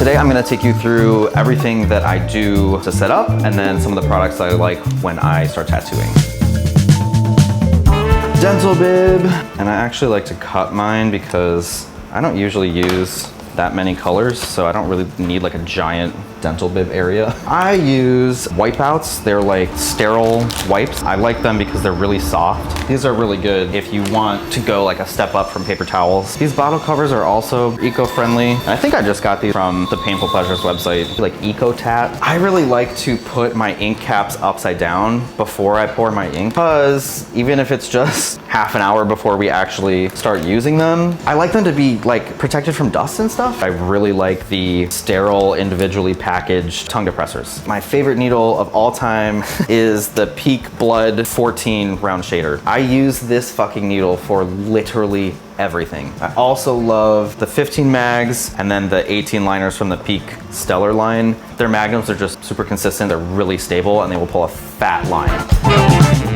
Today I'm gonna take you through everything that I do to set up and then some of the products that I like when I start tattooing. Dental bib, and I actually like to cut mine because I don't usually use that many colors, so I don't really need like a giant dental bib area. I use Wipeoutz. They're like sterile wipes. I like them because they're really soft. These are really good if you want to go like a step up from paper towels. These bottle covers are also eco-friendly. I think I just got these from the Painful Pleasures website, like Ecotat. I really like to put my ink caps upside down before I pour my ink, because even if it's just half an hour before we actually start using them, I like them to be like protected from dust and stuff. I really like the sterile, individually packaged tongue depressors. My favorite needle of all time is the Peak Blood 14 round shader. I use this fucking needle for literally everything. I also love the 15 mags and then the 18 liners from the Peak Stellar line. Their magnums are just super consistent, they're really stable, and they will pull a fat line.